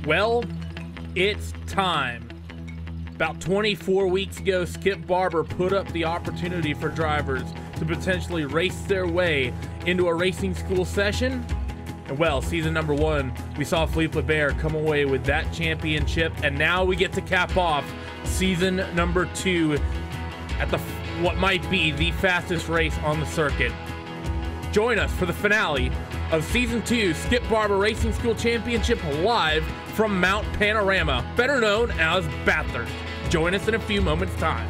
Well, it's time. About 24 weeks ago, Skip Barber put up the opportunity for drivers to potentially race their way into a racing school session. And well, season number 1, we saw Philippe Lebert come away with that championship, and now we get to cap off season number 2 at what might be the fastest race on the circuit. Join us for the finale of season 2 Skip Barber Racing School Championship live from Mount Panorama, better known as Bathurst. Join us in a few moments' time.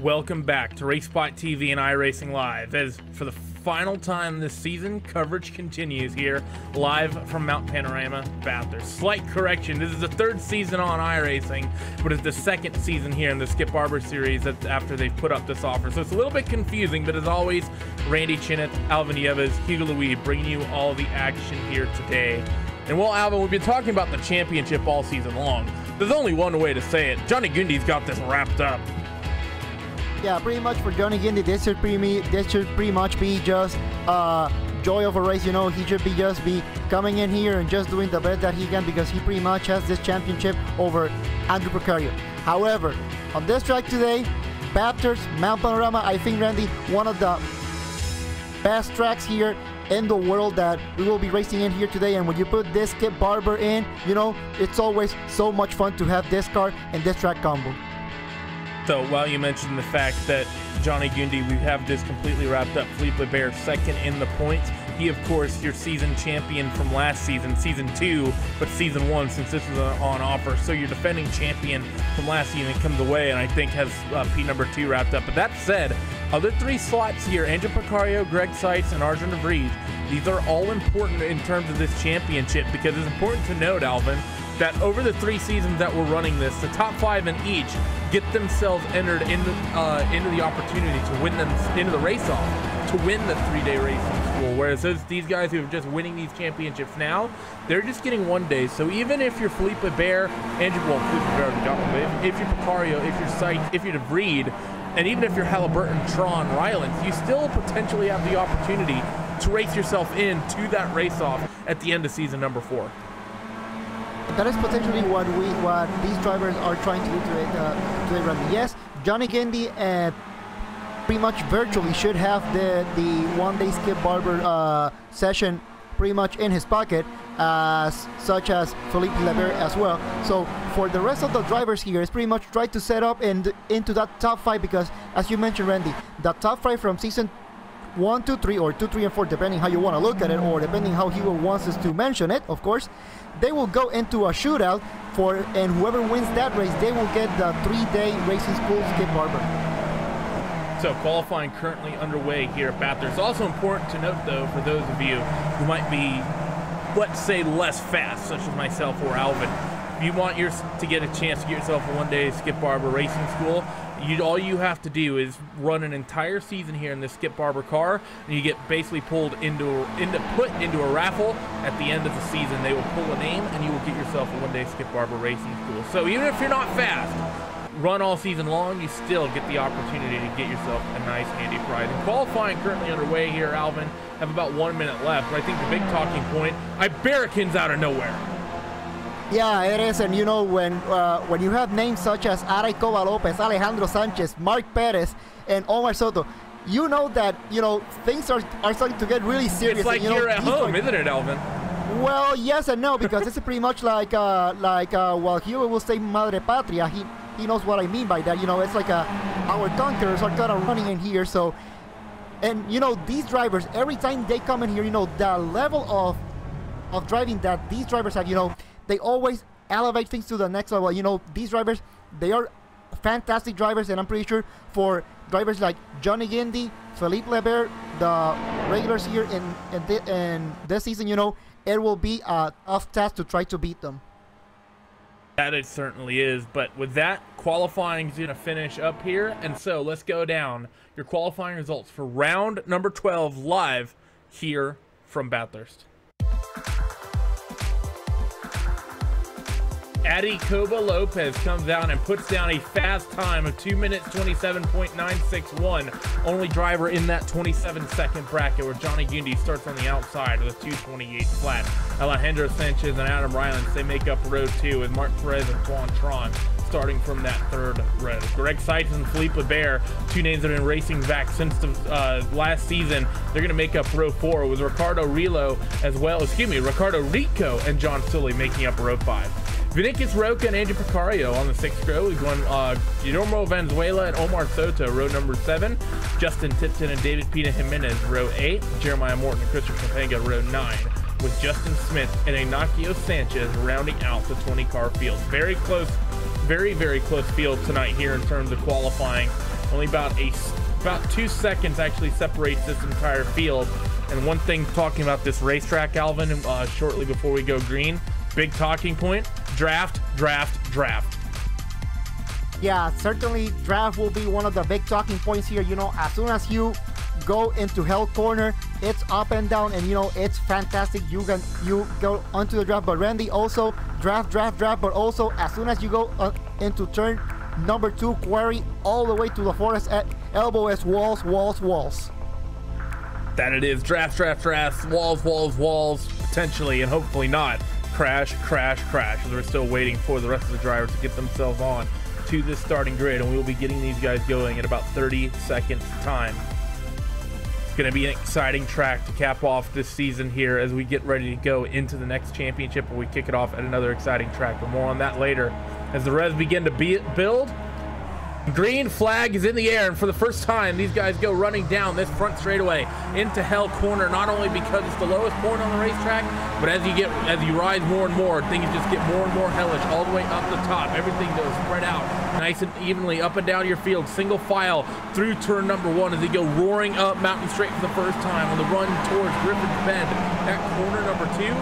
Welcome back to RaceSpotTV and iRacing Live, as for the final time this season, coverage continues here live from Mount Panorama, Bathurst. Slight correction, this is the 3rd season on iRacing, but it's the 2nd season here in the Skip Barber series that's after they've put up this offer. So it's a little bit confusing, but as always, Randy Chinnett, Alvin Yeves, Hugo Louis bringing you all the action here today. And well, Alvin, we've been talking about the championship all season long. There's only one way to say it. Johnny Gundy's got this wrapped up. Yeah, pretty much for Johnny Gundy, this should pretty much be just joy of a race. You know, he should be coming in here and just doing the best that he can, because he pretty much has this championship over Andrew Precario. However, on this track today, Bathurst, Mount Panorama, I think, Randy, one of the best tracks here in the world that we will be racing in here today. And when you put this Skip Barber in, you know, it's always so much fun to have this car and this track combo. So while you mentioned the fact that Johnny Gundy, we have this completely wrapped up. Philippe Lebert 2nd in the points. He, of course, your season champion from last season, season 2, but season 1 since this was on offer. So your defending champion from last season comes away, and I think has P number 2 wrapped up. But that said, other 3 slots here, Andrew Precario, Greg Seitz, and Arjun de Vries, these are all important in terms of this championship, because it's important to note, Alvin, that over the 3 seasons that we're running this, the top 5 in each get themselves entered into the opportunity to win them into the race-off, to win the 3-day racing school. Whereas these guys who are just winning these championships now, they're just getting 1 day. So even if you're Philippe Lebert, Philippe Lebert already got one, but if you're Precario, if you're Seitz, if you're de Vries, and even if you're Halliburton, Tron, Rylands, you still potentially have the opportunity to race yourself into that race-off at the end of season number 4. That is potentially what these drivers are trying to do today, Randy. Yes, Johnny Gundy pretty much virtually should have the 1-day Skip Barber session pretty much in his pocket, such as Philippe Lebert as well. So for the rest of the drivers here, it's pretty much try to set up into that top 5, because as you mentioned, Randy, the top 5 from season 1, 2, 3, or 2, 3, and 4, depending how you want to look at it, or depending how Hugo wants us to mention it, of course, they will go into a shootout and whoever wins that race, they will get the 3-day racing school Skip Barber. So qualifying currently underway here at Bathurst. It's also important to note, though, for those of you who might be, let's say, less fast, such as myself or Alvin, if you want to get a chance to get yourself a one-day Skip Barber racing school, all you have to do is run an entire season here in the Skip Barber car, and you get basically put into a raffle at the end of the season. They will pull a name, and you will get yourself a one-day Skip Barber racing school. So even if you're not fast, run all season long, you still get the opportunity to get yourself a nice handy prize. And qualifying currently underway here, Alvin. Have about 1 minute left, but I think the big talking point, Ibarrakin's out of nowhere. Yeah, it is, and you know, when you have names such as Araicoba Lopez, Alejandro Sanchez, Mark Perez, and Omar Soto, you know that, you know, things are starting to get really serious. It's like and, you're at home, isn't it, Alvin? Well, yes and no, because it's pretty much like well, Hugo will say Madre Patria. He knows what I mean by that. You know, it's like our conquerors are kind of running in here. So, and you know, these drivers, every time they come in here, you know, the level of driving that these drivers have, you know, they always elevate things to the next level. You know, these drivers, they are fantastic drivers, and I'm pretty sure for drivers like Johnny Guindy, Felipe Lebert, the regulars here in this season, you know, it will be a tough task to try to beat them. That it certainly is, but with that, qualifying is going to finish up here, and so let's go down your qualifying results for round number 12 live here from Bathurst. Araicoba Lopez comes down and puts down a fast time of 2 minutes 27.961. Only driver in that 27-second bracket, where Johnny Guindy starts on the outside with a 2:28 flat. Alejandro Sanchez and Adam Rylands, they make up row 2, with Mark Perez and Juan Tron starting from that third row. Greg Seitz and Felipe Lebert, two names that have been racing back since the last season, they're going to make up row 4, with Ricardo Rico and John Sully making up row 5. Vinicius Roca and Andrew Picario on the 6th row. We've got Guillermo Valenzuela and Omar Soto, row number 7. Justin Tipton and David Pina Jimenez, row 8. Jeremiah Morton and Christopher Topanga, row 9. With Justin Smith and Ignacio Sanchez rounding out the 20-car field. Very close, very, very close field tonight here in terms of qualifying. Only about 2 seconds actually separates this entire field. And one thing talking about this racetrack, Alvin, shortly before we go green, big talking point, draft. Yeah, certainly draft will be one of the big talking points here. You know, as soon as you go into Hell Corner, it's up and down, and you know, it's fantastic. You go onto the draft, but Randy, also draft, but also as soon as you go into turn number 2, Quarry, all the way to the forest at elbow is walls. That it is, draft, walls, potentially, and hopefully not. Crash, as we're still waiting for the rest of the drivers to get themselves on to this starting grid, and we will be getting these guys going in about 30 seconds time. It's going to be an exciting track to cap off this season here as we get ready to go into the next championship, where we kick it off at another exciting track, but more on that later as the revs begin to build. Green flag is in the air, and for the first time, these guys go running down this front straightaway into Hell Corner, not only because it's the lowest point on the racetrack, but as you rise more and more, things just get more and more hellish all the way up the top. Everything goes spread out nice and evenly up and down your field, single file through turn number 1 as they go roaring up Mountain Straight for the first time on the run towards Griffin's Bend. At corner number 2,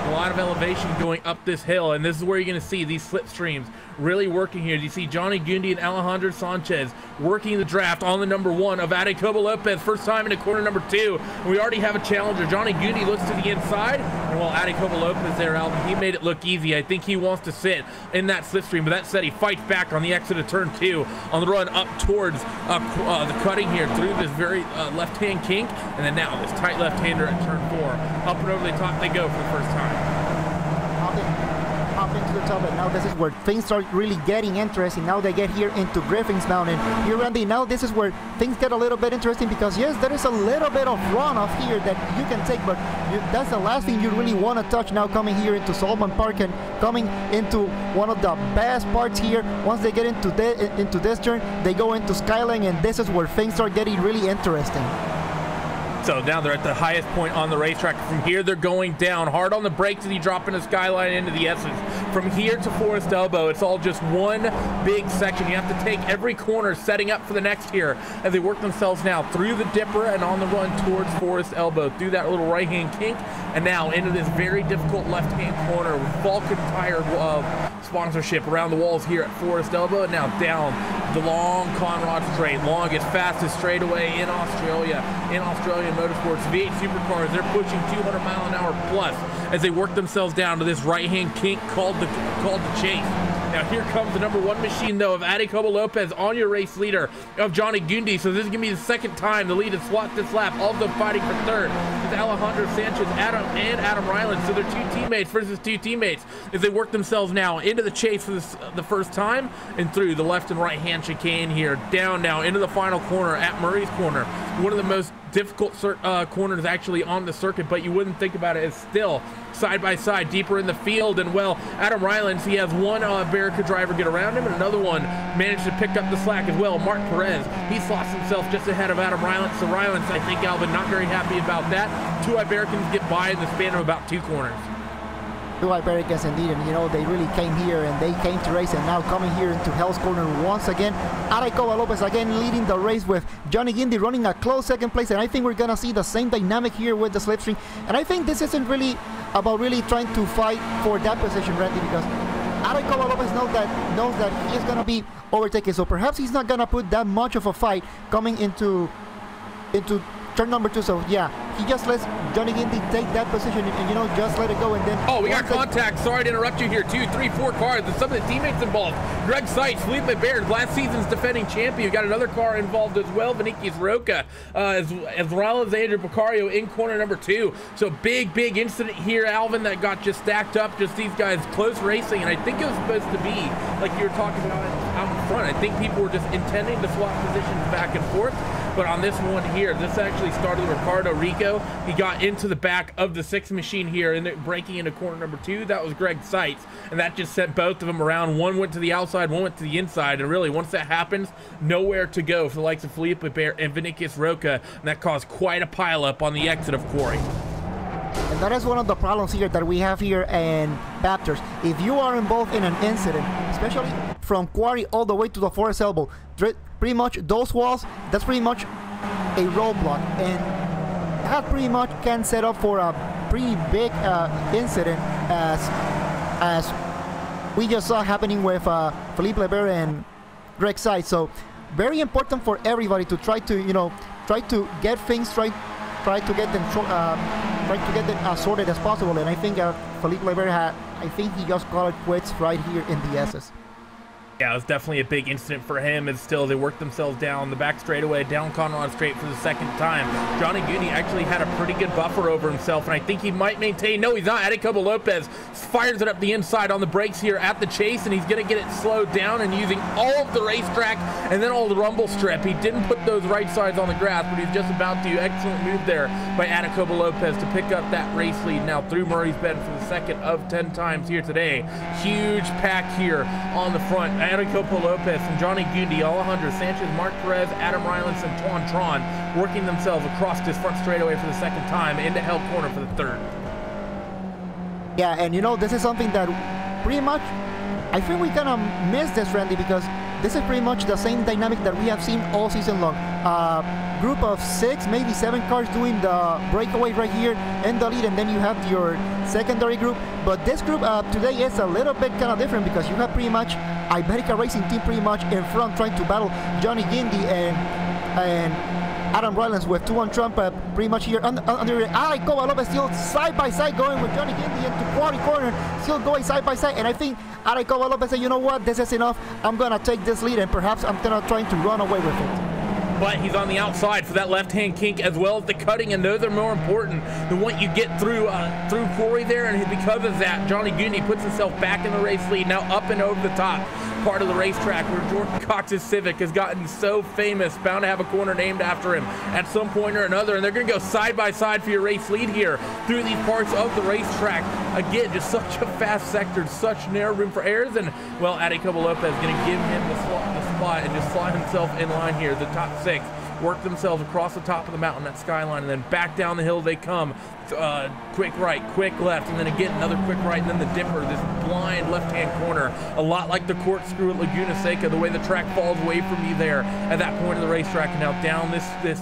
a lot of elevation going up this hill, and this is where you're going to see these slipstreams really working here. You see Johnny Guindy and Alejandro Sanchez working the draft on the number 1 of Araicoba Lopez, first time into corner number 2. And we already have a challenger. Johnny Guindy looks to the inside, and while Araicoba Lopez there, Alvin, he made it look easy. I think he wants to sit in that slipstream, but that said, he fights back on the exit of turn 2 on the run up towards the cutting here through this very left-hand kink, and then now this tight left-hander at turn 4. Up and over the top they go for the first time. Up into the top, and now this is where things start really getting interesting. Now they get here into Griffin's Mountain. Here, Randy, now this is where things get a little bit interesting, because yes, there is a little bit of runoff here that you can take, but that's the last thing you really want to touch now, coming here into Solomon Park and coming into one of the best parts here. Once they get into this turn, they go into Skyline, and this is where things start getting really interesting. So now they're at the highest point on the racetrack. From here, they're going down hard on the brakes as you drop into Skyline into the S's. From here to Forest Elbow, it's all just one big section. You have to take every corner, setting up for the next here as they work themselves now through the Dipper and on the run towards Forest Elbow, through that little right-hand kink, and now into this very difficult left-hand corner with Vulcan tire sponsorship around the walls here at Forest Elbow. And now down the long Conrad straight, longest, fastest straightaway in Australia. In Australian motorsports, V8 supercars, they're pushing 200-mile-an-hour plus as they work themselves down to this right-hand kink called the chase. Now here comes the number 1 machine though of Adicobo Lopez on your race leader of Johnny Gundy. So this is gonna be the second time the lead has swapped this lap. All of them fighting for third. It's Alejandro Sanchez, Adam Ryland. So they're 2 teammates versus 2 teammates as they work themselves now into the chase for the first time and through the left and right hand chicane here. Down now into the final corner at Murray's Corner. One of the most difficult corners actually on the circuit, but you wouldn't think about it as still side by side deeper in the field. And well, Adam Rylands, he has one Barracuda driver get around him and another one managed to pick up the slack as well. Mark Perez, he's lost himself just ahead of Adam Rylands. So Rylands, I think, Alvin, not very happy about that. 2 Ibericans get by in the span of about 2 corners. 2 Ibericans indeed, and you know, they really came here and they came to race, and now coming here into Hell's Corner once again. Adicobo Lopez again leading the race with Johnny Gundy running a close second place, and I think we're gonna see the same dynamic here with the slipstream. And I think this isn't really about really trying to fight for that position, Randy, because Adicobo Lopez knows that he is gonna be overtaken, so perhaps he's not gonna put that much of a fight coming into turn number 2. So yeah, he just lets Johnny Gundy take that position and you know, just let it go. And then we got contact. Sorry to interrupt you here. 2, 3, 4 cars and some of the teammates involved. Greg Seitz, Felipe Baird, last season's defending champion. We got another car involved as well, Vinicius Roca, as well as Andrew Picario in corner number 2. So big incident here, Alvin, that got just stacked up. Just these guys close racing, and I think it was supposed to be like you were talking about out in front. I think people were just intending to swap positions back and forth. But on this one here, this actually started with Ricardo Rico. He got into the back of the 6 machine here and breaking into corner number 2. That was Greg Seitz, and that just sent both of them around. One went to the outside, one went to the inside, and really once that happens, nowhere to go for the likes of Felipe Bear and Vinicius Roca, and that caused quite a pileup on the exit of Quarry. And that is one of the problems here that we have here in Bathurst. If you are involved in an incident, especially from Quarry all the way to the Forest Elbow, pretty much those walls, that's pretty much a roadblock, and that pretty much can set up for a pretty big incident as we just saw happening with Felipe Leber and Greg Seitz. So very important for everybody to try to, you know, get things try to get them as sorted as possible. And I think Felipe Leber I think he just called it quits right here in the SS. Yeah, it was definitely a big incident for him, and still they worked themselves down the back straightaway, down Conrad straight for the second time. Johnny Gundy actually had a pretty good buffer over himself, and I think he might maintain. No, he's not. Adicobo Lopez fires it up the inside on the brakes here at the chase, and he's going to get it slowed down and using all of the racetrack and then all the rumble strip. He didn't put those right sides on the grass, but he's just about to. Excellent move there by Adicobo Lopez to pick up that race lead now through Murray's Bend for the second of 10 times here today. Huge pack here on the front. Adicobo Lopez and Johnny Gundy, Alejandro Sanchez, Mark Perez, Adam Rylands, and Tuan Tron working themselves across this front straightaway for the second time into Hell Corner for the third. Yeah, and you know, this is something that pretty much, I think we're gonna miss this, Randy, because this is pretty much the same dynamic that we have seen all season long. Group of 6, maybe 7 cars doing the breakaway right here in the lead, and then you have your secondary group. But this group today is a little bit kind of different because you have pretty much Iberica Racing Team pretty much in front trying to battle Johnny Gundy and Adam Rylands with Tuan Trump pretty much here under Adicobo Lopez still side by side going with Johnny Gundy into Quarry Corner, still going side by side. And I think Adicobo Lopez said, you know what, this is enough. I'm gonna take this lead and perhaps I'm gonna try to run away with it. But he's on the outside for that left-hand kink as well as the cutting, and those are more important than what you get through Quarry there. And because of that, Johnny Gundy puts himself back in the race lead, now up and over the top part of the racetrack where Jordan Cox's Civic has gotten so famous, bound to have a corner named after him at some point or another. And they're going to go side by side for your race lead here through these parts of the racetrack. Again, just such a fast sector, such narrow room for errors. And well, Adicobo Lopez is going to give him the spot and just slide himself in line here. The top 6 work themselves across the top of the mountain, that skyline, and then back down the hill they come. Quick right, quick left, and then again another quick right, and then the dipper, this blind left-hand corner, a lot like the corkscrew at Laguna Seca, the way the track falls away from you there at that point of the racetrack. And now down this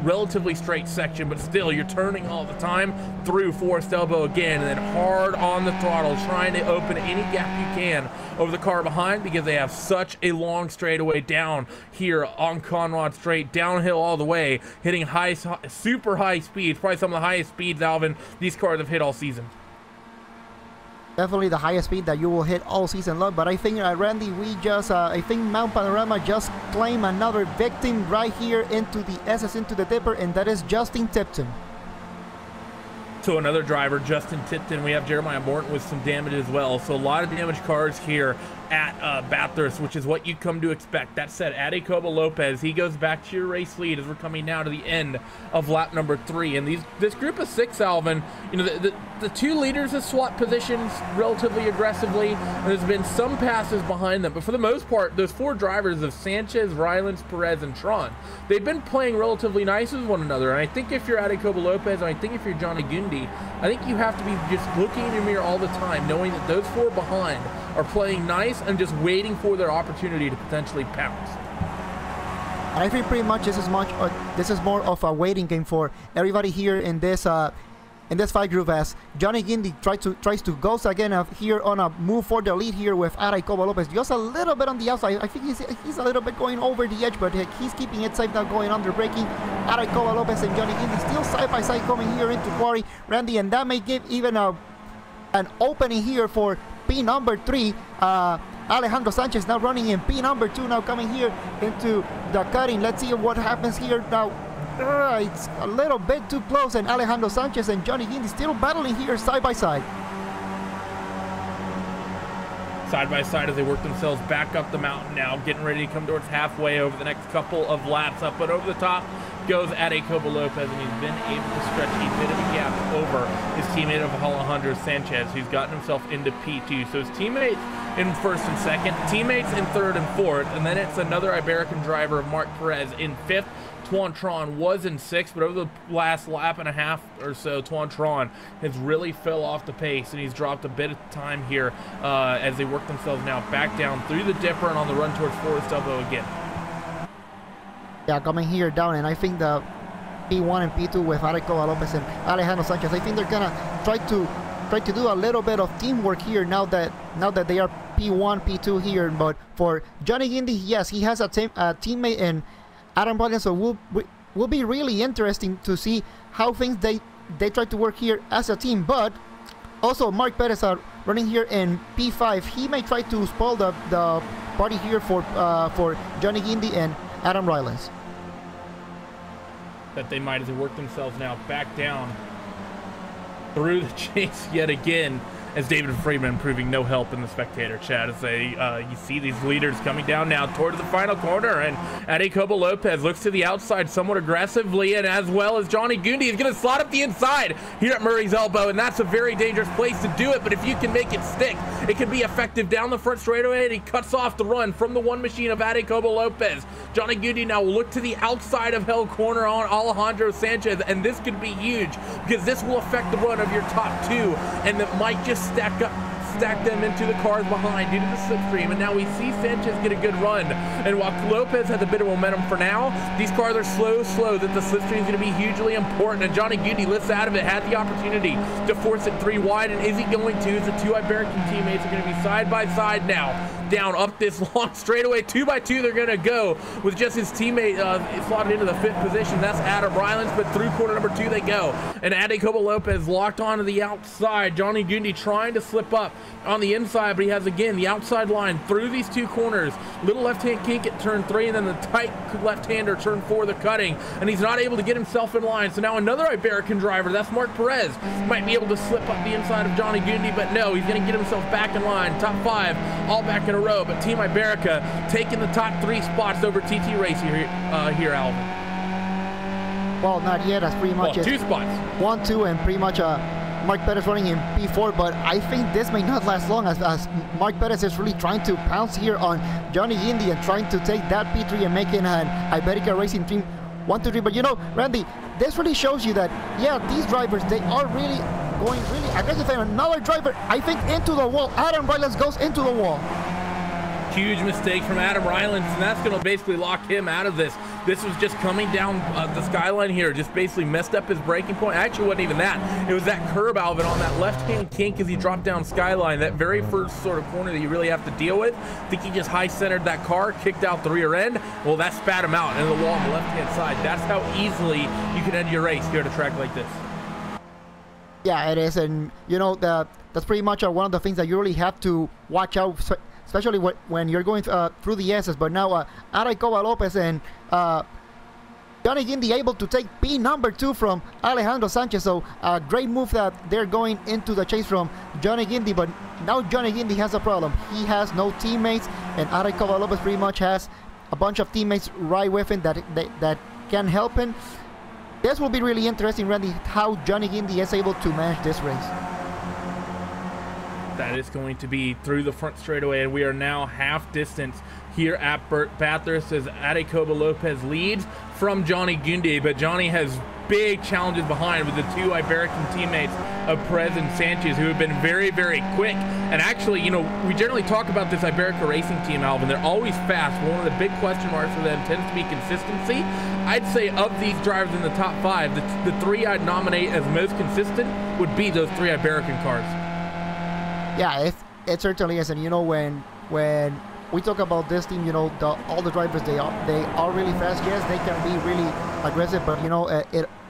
relatively straight section, but still you're turning all the time. through forced elbow again, and then hard on the throttle, trying to open any gap you can over the car behind, because they have such a long straightaway down here on Conrad Straight, downhill all the way, hitting super high speeds, probably some of the highest speeds, Alvin, these cars have hit all season. Definitely the highest speed that you will hit all season long. But I think, Randy, I think Mount Panorama just claimed another victim right here into the SS into the Dipper, and that is Justin Tipton. So another driver, Justin Tipton. We have Jeremiah Morton with some damage as well. So a lot of damaged cars here at Bathurst, which is what you come to expect. That said, Adecobo Lopez, he goes back to your race lead as we're coming now to the end of lap number 3. And this group of 6, Alvin, you know, the 2 leaders have swapped positions relatively aggressively. There's been some passes behind them, but for the most part, those 4 drivers of Sanchez, Rylance, Perez, and Tron, they've been playing relatively nice with one another. And I think if you're Adecobo Lopez, and I think if you're Johnny Gundy, I think you have to be just looking in your mirror all the time, knowing that those 4 behind are playing nice and just waiting for their opportunity to potentially pounce. I think pretty much this is more of a waiting game for everybody here in this 5 group, as Johnny Gundy tries to go again here on a move for the lead here with Adecobo Lopez, just a little bit on the outside. I think he's a little bit going over the edge, but he's keeping it safe, not going under braking. Adecobo Lopez and Johnny Gundy still side by side coming here into quarry, Randy, and that may give even an opening here for P number 3. Alejandro Sanchez now running in P number 2, now coming here into the cutting. Let's see what happens here now. It's a little bit too close, and Alejandro Sanchez and Johnny Gundy still battling here side by side. Side by side as they work themselves back up the mountain now, getting ready to come towards halfway over the next couple of laps. Up but over the top goes Adecobo Lopez, and he's been able to stretch a bit of a gap over his teammate of Alejandro Sanchez, who's gotten himself into P2. So his teammates in 1st and 2nd, teammates in 3rd and 4th, and then it's another Iberican driver of Mark Perez in 5th. Tuan Tron was in 6th, but over the last lap and a half or so, Tuan Tron has really fell off the pace, and he's dropped a bit of time here as they work themselves now back down through the Dipper and on the run towards Forest Elbow again. Yeah, coming here down, and I think the P1 and P2 with Adecobo Lopez and Alejandro Sanchez, I think they're gonna try to do a little bit of teamwork here now that they are P1, P2 here. But for Johnny Gundy, yes, he has a teammate in Adam Rylance, so will be really interesting to see how things they try to work here as a team. But also Mark Perez are running here in P5. He may try to spoil the party here for Johnny Gundy and Adam Rylance. That they might, as they work themselves now back down through the chase yet again, as David Friedman proving no help in the spectator chat as they you see these leaders coming down now towards the final corner, and Adecobo Lopez looks to the outside somewhat aggressively, and as well as Johnny Gundy is going to slot up the inside here at Murray's Elbow, and that's a very dangerous place to do it, but if you can make it stick, it can be effective down the front straightaway, and he cuts off the run from the one machine of Adecobo Lopez. Johnny Gundy now will look to the outside of Hell Corner on Alejandro Sanchez, and this could be huge because this will affect the run of your top 2, and that might just stack them into the cars behind due to the slipstream. And now we see Sanchez get a good run, and while Lopez has a bit of momentum for now, these cars are slow that the slipstream is going to be hugely important, and Johnny Gundy lifts out of it, had the opportunity to force it 3 wide, and is he going to, as the 2 Iberican teammates are going to be side by side now down up this long straightaway. 2 by 2 they're going to go with just his teammate slotted into the 5th position. That's Adam Rylance, but through corner number 2 they go, and Adecobo Lopez locked onto the outside. Johnny Gundy trying to slip up on the inside, but he has again the outside line through these 2 corners. Little left-hand kink at turn 3, and then the tight left-hander turn 4, the cutting, and he's not able to get himself in line. So now another Iberican driver, that's Mark Perez, might be able to slip up the inside of Johnny Gundy, but no, he's going to get himself back in line. Top 5 all back in a row, but Team Iberica taking the top 3 spots over TT Racing here, Alvin. Well, not yet, as pretty much 2 spots. 1, 2, and pretty much Mark Perez running in P4, but I think this may not last long as Mark Perez is really trying to pounce here on Johnny Gundy and trying to take that P3 and making an Iberica Racing Team 1, 2, 3. But you know, Randy, this really shows you that, yeah, these drivers, they are really going really aggressive, and another driver, I think, into the wall. Adam Rylance goes into the wall. Huge mistake from Adam Rylance, and that's going to basically lock him out of this. This was just coming down the skyline here, just basically messed up his braking point. Actually, it wasn't even that. It was that curb, Alvin, on that left-hand kink as he dropped down skyline, that very first sort of corner that you really have to deal with. I think he just high-centered that car, kicked out the rear end. Well, that spat him out into the wall on the left-hand side. That's how easily you can end your race here at a track like this. Yeah, it is, and you know that's pretty much one of the things that you really have to watch out, especially when you're going through the S's. But now Araikoa Lopez and Johnny Guindy able to take P number 2 from Alejandro Sanchez. So a great move that they're going into the chase from Johnny Guindy. But now Johnny Guindy has a problem. He has no teammates, and Araikoa Lopez pretty much has a bunch of teammates right with him that can help him. This will be really interesting, Randy, how Johnny Guindy is able to manage this race. That is going to be through the front straightaway, and we are now half distance here at Bathurst as Araikoa Lopez leads from Johnny Guindy, but Johnny has big challenges behind with the two Iberican teammates of Perez and Sanchez, who have been very, very quick. And actually, you know, we generally talk about this Iberica racing team, Alvin. They're always fast. One of the big question marks for them tends to be consistency. I'd say of these drivers in the top 5, the 3 I'd nominate as most consistent would be those 3 Iberican cars. Yeah, it certainly is. And you know, when we talk about this team, you know, all the drivers, they are really fast. Yes, they can be really aggressive, but you know,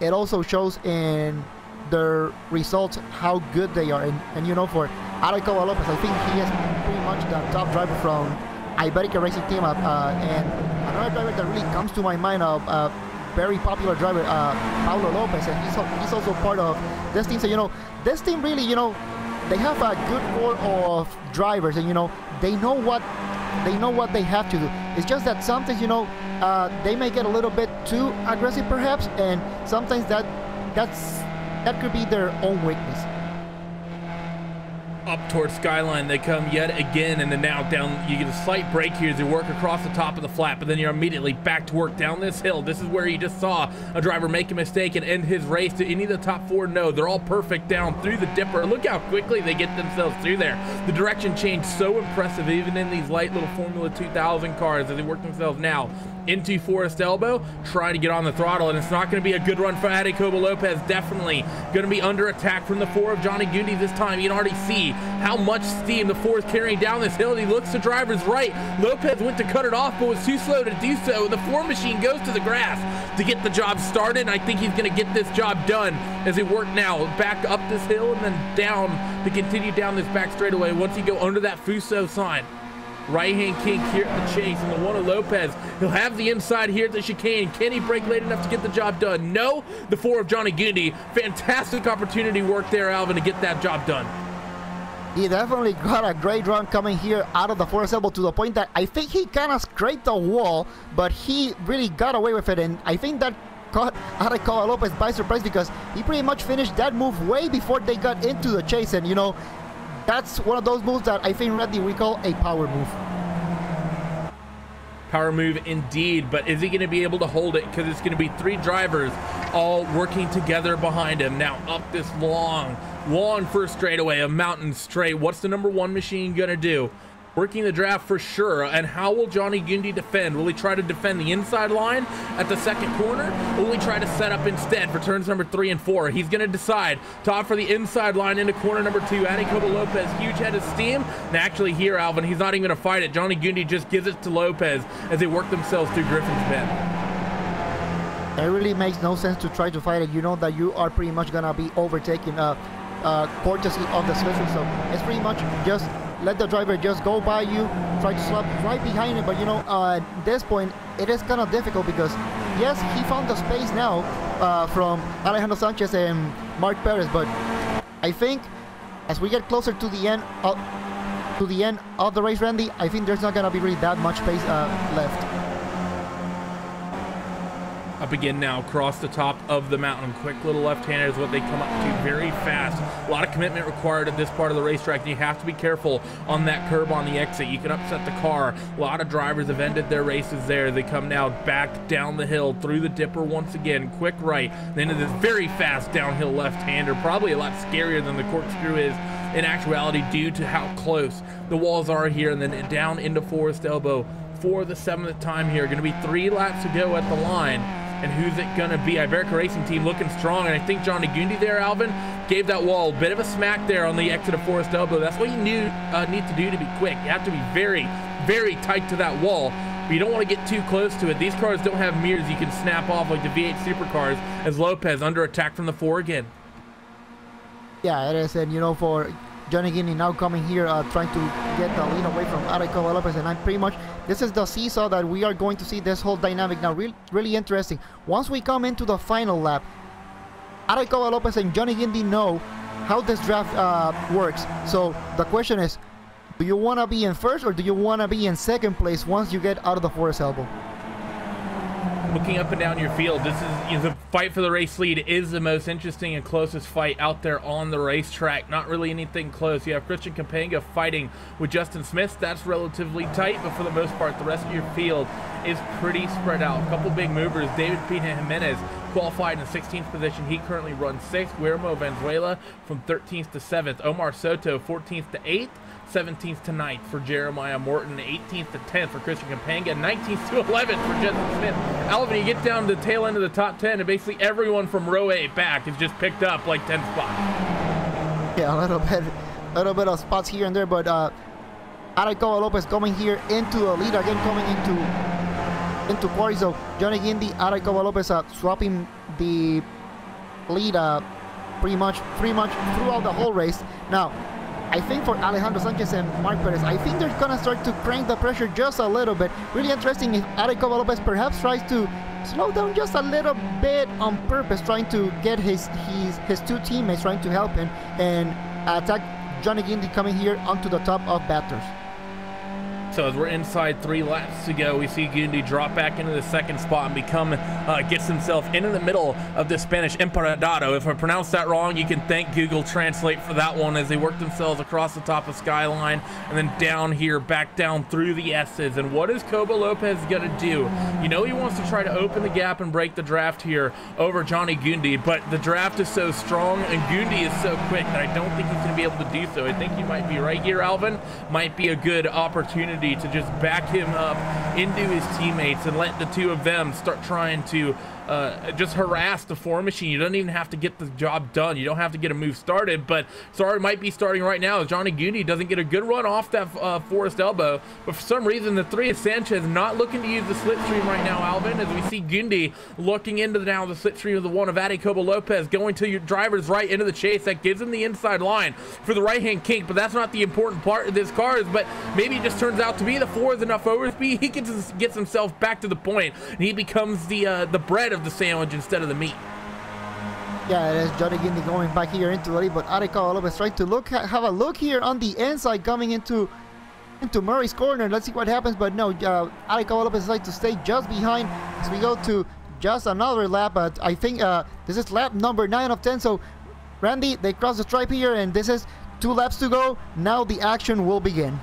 it also shows in their results how good they are. And you know, for Araikoa Lopez, I think he is pretty much the top driver from Iberica racing team. And another driver that really comes to my mind, very popular driver, Paulo Lopez, and he's also part of this team. So you know, this team really, you know, they have a good core of drivers, and you know, they know what they have to do. It's just that sometimes, you know, they may get a little bit too aggressive perhaps, and sometimes that could be their own weakness. Up towards skyline they come yet again, and then now down. You get a slight break here as you work across the top of the flat, but then you're immediately back to work down this hill. This is where you just saw a driver make a mistake and end his race. To any of the top 4, no, they're all perfect down through the dipper. Look how quickly they get themselves through there. The direction change so impressive, even in these light little Formula 2000 cars, as they work themselves now into Forest Elbow, trying to get on the throttle, and it's not going to be a good run for Araikoa Lopez. Definitely going to be under attack from the 4 of Johnny Guindy this time. You can already see how much steam the 4 is carrying down this hill. He looks to driver's right. Lopez went to cut it off, but was too slow to do so. The 4 machine goes to the grass to get the job started, and I think he's going to get this job done as he works now back up this hill and then down to continue down this back straightaway. Once you go under that Fuso sign, right-hand kink here at the chase, and the 1 of Lopez, he'll have the inside here at the chicane. Can he brake late enough to get the job done? No. The 4 of Johnny Guindy, fantastic opportunity work there, Alvin, to get that job done. He definitely got a great run coming here out of the Forest Elbow, to the point that I think he kind of scraped the wall, but he really got away with it, and I think that caught Araikoa Lopez by surprise, because he pretty much finished that move way before they got into the chase. And you know, that's one of those moves that I think, Randy, we call a power move. Power move indeed, but is he going to be able to hold it? Because it's going to be 3 drivers all working together behind him. Now up this long first straightaway, a mountain straight. What's the number 1 machine going to do? Working the draft for sure. And how will Johnny Guindy defend? Will he try to defend the inside line at the second corner, or will he try to set up instead for turns number 3 and 4? He's going to decide to opt for the inside line into corner number 2. Araikoa Lopez, huge head of steam. And actually here, Alvin, he's not even going to fight it. Johnny Guindy just gives it to Lopez as they work themselves through Griffin's Bend. It really makes no sense to try to fight it. You know that you are pretty much going to be overtaking courtesy of the special. So it's pretty much just let the driver just go by you, try to slap right behind him. But you know, at this point, it is kind of difficult, because yes, he found the space now from Alejandro Sanchez and Mark Perez, but I think as we get closer to the end of the race, Randy, I think there's not gonna be really that much space left. Up again now across the top of the mountain. Quick little left-hander is what they come up to, very fast. A lot of commitment required at this part of the racetrack, and you have to be careful on that curb on the exit. You can upset the car. A lot of drivers have ended their races there. They come now back down the hill through the dipper once again. Quick right, then into this very fast downhill left-hander. Probably a lot scarier than the corkscrew is in actuality, due to how close the walls are here, and then down into Forest Elbow for the 7th time here. Going to be 3 laps to go at the line. And who's it going to be? iRacing Racing Team looking strong. And I think Johnny Gundy there, Alvin, gave that wall a bit of a smack there on the exit of Forest Elbow. That's what you need to do to be quick. You have to be very, very tight to that wall. But you don't want to get too close to it. These cars don't have mirrors you can snap off like the V8 supercars, as Lopez under attack from the 4 again. Yeah, it is. And, you know, for Johnny Gundy now coming here, trying to get the lead away from Arecoba Lopez, and I'm pretty much, this is the seesaw that we are going to see this whole dynamic now. Really interesting. Once we come into the final lap, Arecoba Lopez and Johnny Gundy know how this draft works. So the question is, do you want to be in first or do you want to be in second place once you get out of the Forest Elbow? Looking up and down your field, this is the fight for the race lead is the most interesting and closest fight out there on the racetrack. Not really anything close. You have Christian Campanga fighting with Justin Smith. That's relatively tight, but for the most part, the rest of your field is pretty spread out. A couple big movers. David Pina Jimenez qualified in the 16th position. He currently runs 6th. Guillermo Valenzuela from 13th to 7th. Omar Soto 14th to 8th. 17th to 9th for Jeremiah Morton, 18th to 10th for Christian Campanga, 19th to 11th for Justin Smith. Alvin, you get down to the tail end of the top 10, and basically everyone from row 8 back is just picked up like 10 spots. Yeah, a little bit of spots here and there, but Arecoba Lopez coming here into the lead again, coming into quarry. So Johnny Gundy, Arecoba Lopez swapping the lead pretty much throughout the whole race. Now, I think for Alejandro Sanchez and Mark Perez, I think they're gonna start to crank the pressure just a little bit. Really interesting if Arecoba Lopez perhaps tries to slow down just a little bit on purpose, trying to get his 2 teammates trying to help him and attack Johnny Gundy coming here onto the top of Bathurst. So as we're inside 3 laps to go, we see Gundy drop back into the 2nd spot and gets himself into the middle of the Spanish Emperadado. If I pronounce that wrong, you can thank Google Translate for that one, as they work themselves across the top of Skyline and then down here, back down through the S's. And what is Coba Lopez going to do? You know he wants to try to open the gap and break the draft here over Johnny Gundy, but the draft is so strong and Gundy is so quick that I don't think he's going to be able to do so. I think you might be right here, Alvin. Might be a good opportunity to just back him up into his teammates and let the 2 of them start trying to just harass the 4 machine. You don't even have to get the job done. You don't have to get a move started, but sorry, might be starting right now as Johnny Gundy doesn't get a good run off that Forest Elbow, but for some reason the 3 of Sanchez not looking to use the slipstream right now, Alvin, as we see Gundy looking into the slipstream of the 1 of Arecoba Lopez, going to your drivers right into the chase. That gives him the inside line for the right-hand kink, but that's not the important part of this car, but maybe it just turns out to be the 4 is enough overspeed. He gets himself back to the point, and he becomes the bread of the sandwich instead of the meat. Yeah, it is Johnny Gundy going back here into the lead, but Arecoba Lopez trying to have a look here on the inside coming into Murray's corner. Let's see what happens, but no, Arecoba Lopez decides to stay just behind as we go to just another lap, but I think this is lap number 9 of 10, so Randy, they cross the stripe here, and this is 2 laps to go. Now the action will begin.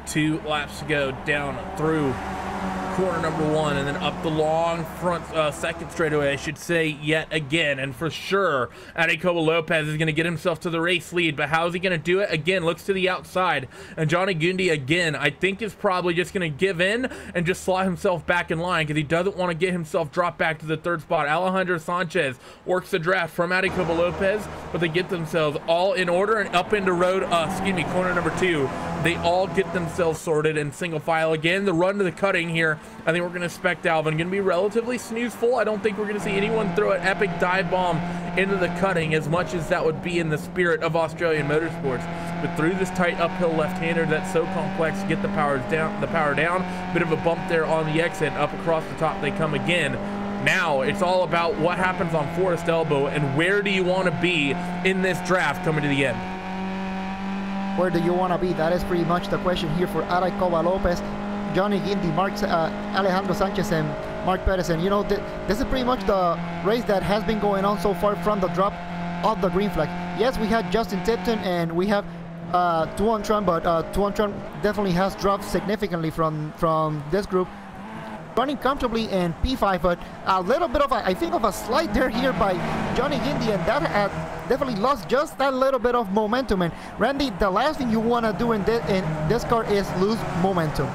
2 laps to go down through corner number 1 and then up the long front second straightaway, I should say, yet again. And for sure, Arecoba Lopez is going to get himself to the race lead, but how is he going to do it? Again, looks to the outside, and Johnny Gundy again I think is probably just going to give in and just slot himself back in line because he doesn't want to get himself dropped back to the 3rd spot. Alejandro Sanchez works the draft from Arecoba Lopez, but they get themselves all in order and up into corner number 2. They all get themselves sorted in single file again. The run to the cutting here, I think we're going to expect Alvin going to be relatively snoozeful. I don't think we're going to see anyone throw an epic dive bomb into the cutting, as much as that would be in the spirit of Australian motorsports. But through this tight uphill left-hander that's so complex to get the power down, bit of a bump there on the exit, up across the top they come again. Now it's all about what happens on Forest Elbow and where do you want to be in this draft coming to the end. Where do you want to be? That is pretty much the question here for Arecoba Lopez, Johnny Gundy, Alejandro Sanchez, and Mark Perez. And you know, this is pretty much the race that has been going on so far from the drop of the green flag. Yes, we had Justin Tipton and we have Tuan Tran, but Tuan Tran definitely has dropped significantly from this group, running comfortably in P5, but a little bit of a slide there here by Johnny Gundy, and that definitely lost just that little bit of momentum. And Randy, the last thing you want to do in this car is lose momentum.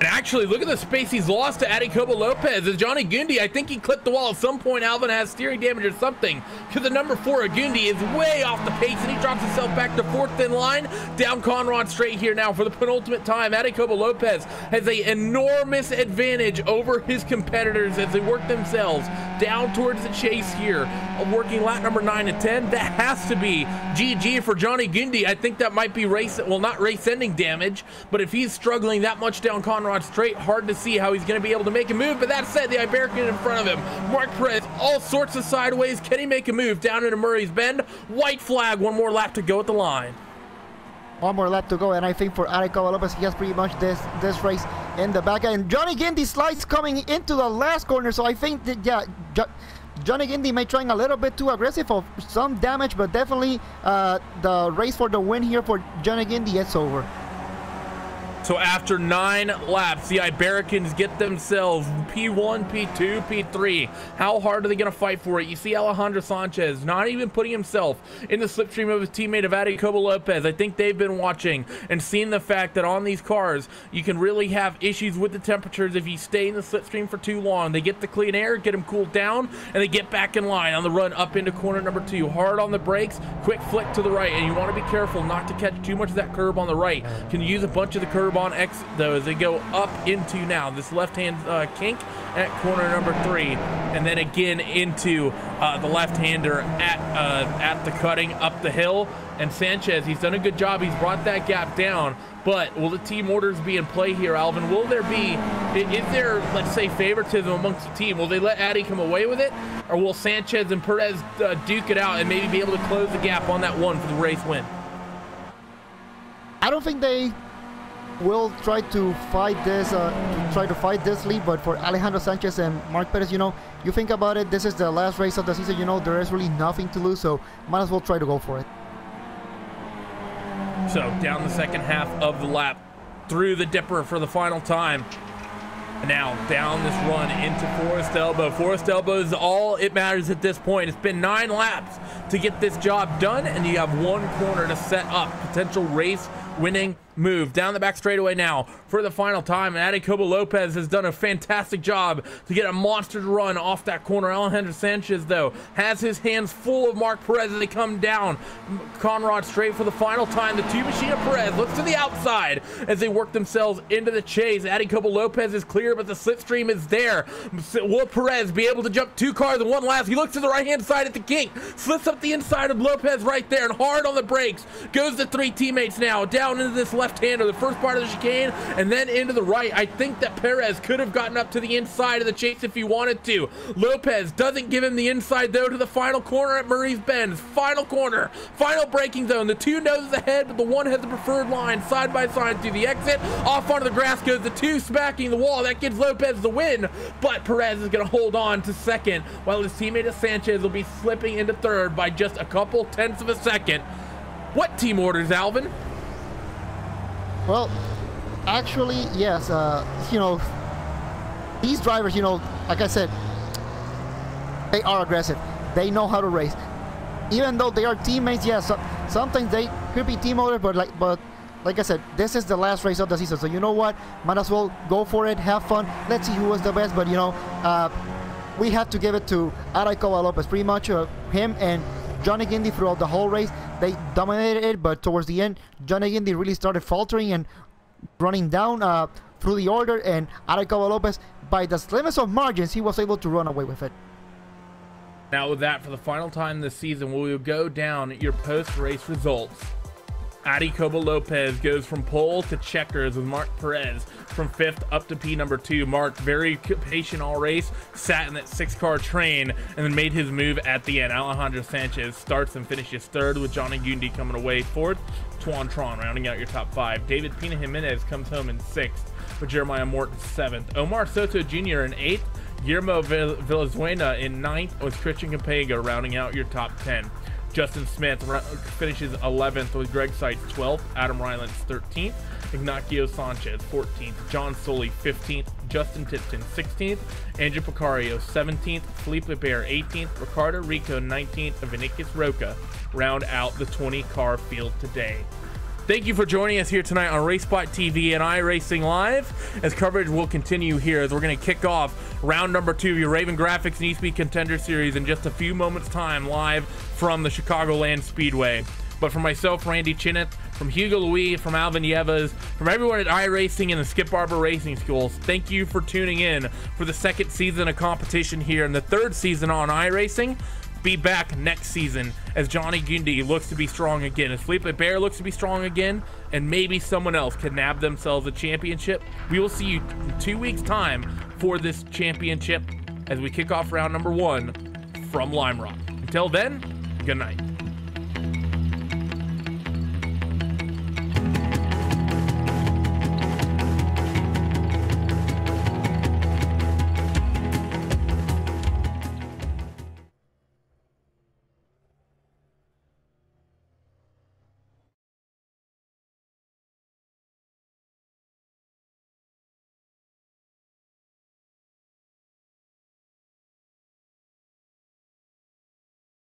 And actually, look at the space he's lost to Adicobo Lopez. As Johnny Gundy, I think he clipped the wall at some point. Alvin has steering damage or something, because the number 4 Gundy is way off the pace, and he drops himself back to 4th in line. Down Conrad straight here now for the penultimate time. Adicobo Lopez has an enormous advantage over his competitors as they work themselves down towards the chase here. Working lap number 9 and 10. That has to be GG for Johnny Gundy. I think that might be not race-ending damage, but if he's struggling that much down Conrad straight, hard to see how he's going to be able to make a move. But that said, the Iberican in front of him, Mark Perez, all sorts of sideways. Can he make a move down into Murray's Bend? White flag, one more lap to go at the line. One more lap to go, and I think for Adicobo Lopez, he has pretty much this race in the back. And Johnny Gundy slides coming into the last corner, so I think that, yeah, Johnny Gundy may trying a little bit too aggressive for some damage, but definitely the race for the win here for Johnny Gundy, it's over. So after 9 laps, the Ibericans get themselves P1, P2, P3. How hard are they going to fight for it? You see Alejandro Sanchez not even putting himself in the slipstream of his teammate of Adicobo Lopez. I think they've been watching and seen the fact that on these cars, you can really have issues with the temperatures if you stay in the slipstream for too long. They get the clean air, get them cooled down, and they get back in line on the run up into corner number 2. Hard on the brakes, quick flick to the right, and you want to be careful not to catch too much of that curb on the right. Can use a bunch of the curb on exit though as they go up into now this left-hand kink at corner number 3, and then again into the left-hander at the cutting up the hill. And Sanchez, he's done a good job. He's brought that gap down, but will the team orders be in play here, Alvin? Will there be, is there, let's say, favoritism amongst the team? Will they let Addy come away with it, or will Sanchez and Perez duke it out and maybe be able to close the gap on that one for the race win? I don't think they will try to fight this lead, but for Alejandro Sanchez and Mark Perez, you know, you think about it, this is the last race of the season, you know, there is really nothing to lose, so might as well try to go for it. So down the second half of the lap, through the dipper for the final time. And now down this run into Forest Elbow. Forest Elbow is all it matters at this point. It's been 9 laps to get this job done, and you have 1 corner to set up potential race winning move. Down the back straightaway now for the final time, and Adicobo Lopez has done a fantastic job to get a monster run off that corner. Alejandro Sanchez, though, has his hands full of Mark Perez as they come down Conrad straight for the final time. The 2 machine of Perez looks to the outside as they work themselves into the chase. Adicobo Lopez is clear, but the slipstream is there. Will Perez be able to jump 2 cars in 1 lap? He looks to the right-hand side at the kink, slips up the inside of Lopez right there, and hard on the brakes goes the 3 teammates now down into this left-hander, the first part of the chicane, and then into the right. I think that Perez could have gotten up to the inside of the chase if he wanted to. Lopez doesn't give him the inside, though, to the final corner at Murray's Bend. Final corner, final braking zone. The 2 noses ahead, but the 1 has the preferred line side by side through the exit. Off onto the grass goes the 2, smacking the wall. That gives Lopez the win, but Perez is going to hold on to second, while his teammate Sanchez will be slipping into third by just a couple tenths of a second. What team orders, Alvin? Well, actually, yes. You know, these drivers, you know, like I said, they are aggressive. They know how to race. Even though they are teammates, yes, sometimes they could be team orders, but like I said, this is the last race of the season. So you know what? Might as well go for it, have fun. Let's see who was the best. But you know, we have to give it to Adicobo Lopez. Pretty much him and Johnny Gundy throughout the whole race, they dominated it, but towards the end, Johnny Gundy really started faltering and running down through the order, and Adicobo Lopez, by the slimmest of margins, he was able to run away with it. Now with that, for the final time this season, we will go down your post-race results. Adicobo Lopez goes from pole to checkers with Mark Perez from 5th up to P number 2. Mark, very patient all race, sat in that 6-car train, and then made his move at the end. Alejandro Sanchez starts and finishes 3rd, with Johnny Gundy coming away 4th. Tuan Tron rounding out your top 5. David Pina Jimenez comes home in 6th, with Jeremiah Morton 7th. Omar Soto Jr. in 8th. Guillermo Villazuena in 9th, with Christian Capega rounding out your top 10. Justin Smith finishes 11th, with Greg Seitz 12th, Adam Rylance 13th, Ignacio Sanchez 14th, John Sully 15th, Justin Tipton 16th, Andrew Picario 17th, Felipe Bear 18th, Ricardo Rico 19th, and Vinicius Roca round out the 20-car field today. Thank you for joining us here tonight on RaceSpotTV and iRacing Live, as coverage will continue here as we're going to kick off round number 2 of your Raven Graphics and eSpeed Contender Series in just a few moments time, live from the Chicagoland Speedway. But for myself, Randy Chineth, from Hugo Louis, from Alvin Yevas, from everyone at iRacing and the Skip Barber Racing Schools, thank you for tuning in for the 2nd season of competition here and the 3rd season on iRacing. Be back next season as Johnny Gundy looks to be strong again, as Felipe Bear looks to be strong again, and maybe someone else can nab themselves a championship. We will see you in 2 weeks' time for this championship as we kick off round number 1 from Lime Rock. Until then, good night.